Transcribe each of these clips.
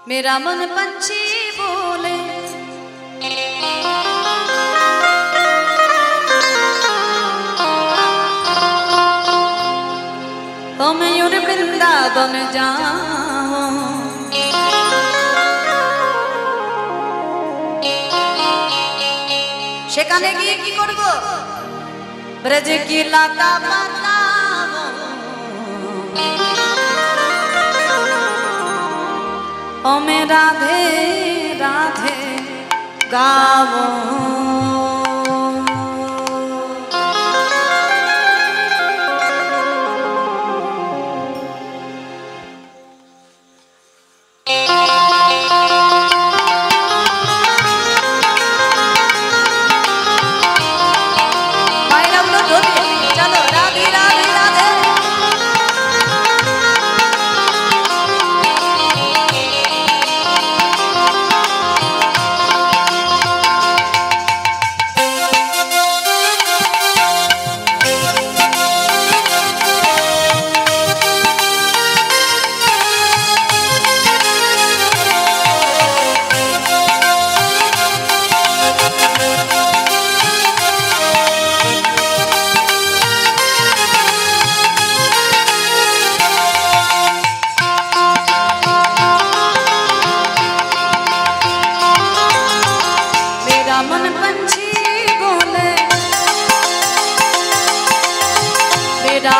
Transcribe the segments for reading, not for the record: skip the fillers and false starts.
मेरा मन पंछी बोले तो मयूर वृंदावन जाऊं সেখানে গিয়ে কি করব ব্রজ কি লতা পাতাবো ও মে রাধে রাধে গাবো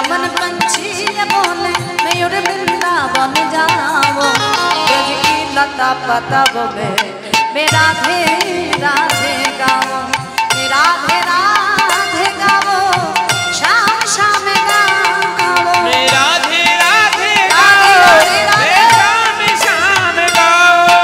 मन पंछी बोले मयूर वृंदावन जाओ ब्रज की लता पता बोले मैं राधे राधे गाओ राधे राधे गाओ शाम शाम गाओ मैं राधे राधे गाओ शाम शाम गाओ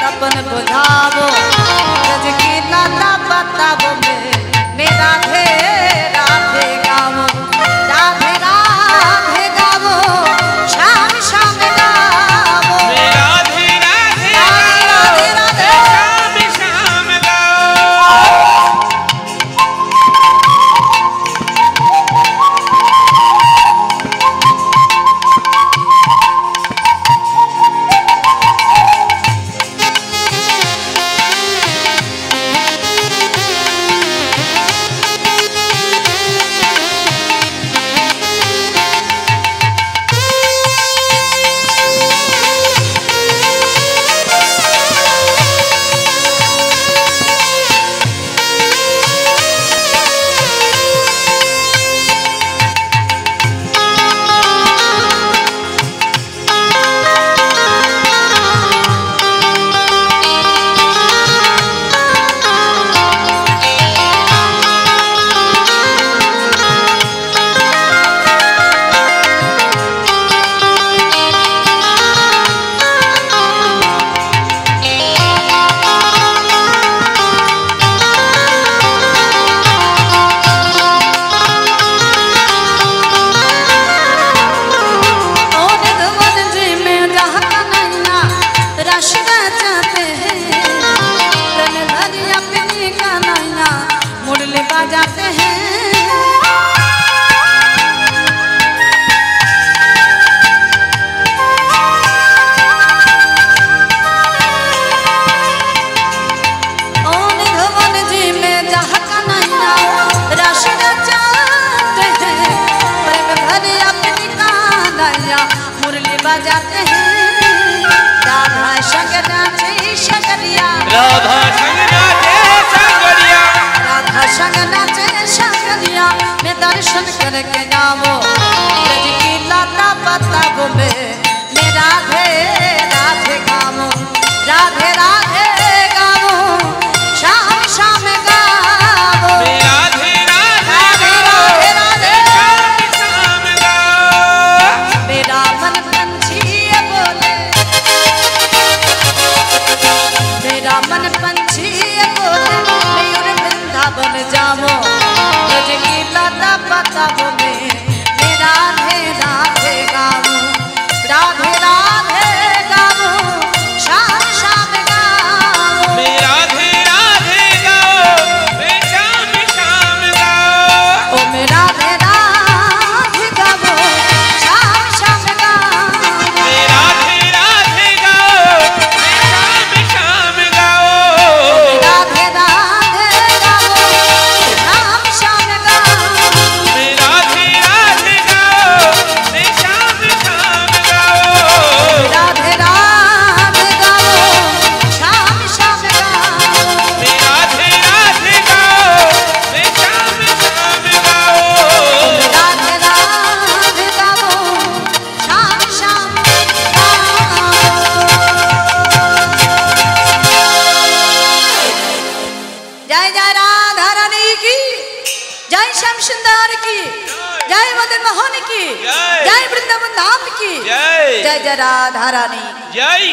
तपन बुझावो ब्रज की लता बतावो मैं राधे राधे गावो राधे राधे गावो शाम शाम गावो मैं राधे राधे राधे राधे शाम शाम गावो बजाते हैं राधा संग नाचे शंकरिया राधा संग नाचे शंकरिया राधा संग नाचे शंकरिया मैं दर्शन करके जाऊं ब्रज की लता पता घूमे मैं राधे राधे गाऊं राधे राधे गाऊं शाम शाम गाऊं मैं राधे राधे राधे राधे शाम शाम गाऊं मेरा मन पंछी बोले मेरा मन पंछी बोले मयूर वृंदावन जाऊं ब्रज की लता पता घूमे मैं राधे राधे गाऊं राधे राधे गाऊं शाम शाम गाऊं मैं राधे राधे गाऊं मैं शाम शाम गाऊं ओ मैं राधे राधे गाऊं शाम शाम गाऊं मैं राधे राधे गाऊं मैं शाम शाम गाऊं राधे राधे गाऊं शाम शाम गाऊं मैं राधे राधे गाऊं मैं शाम शाम गाऊं राधे राधे गाऊं शाम शाम गाऊं मैं राधे राधे गाऊं मैं शाम शाम गाऊं राधे राधे गाऊं शाम शाम जय जय राधा रानी की जय श्याम सुंदर की जय मदन मोहन की जय। जय वृंदावन धाम की जय जय जय राधा रानी जय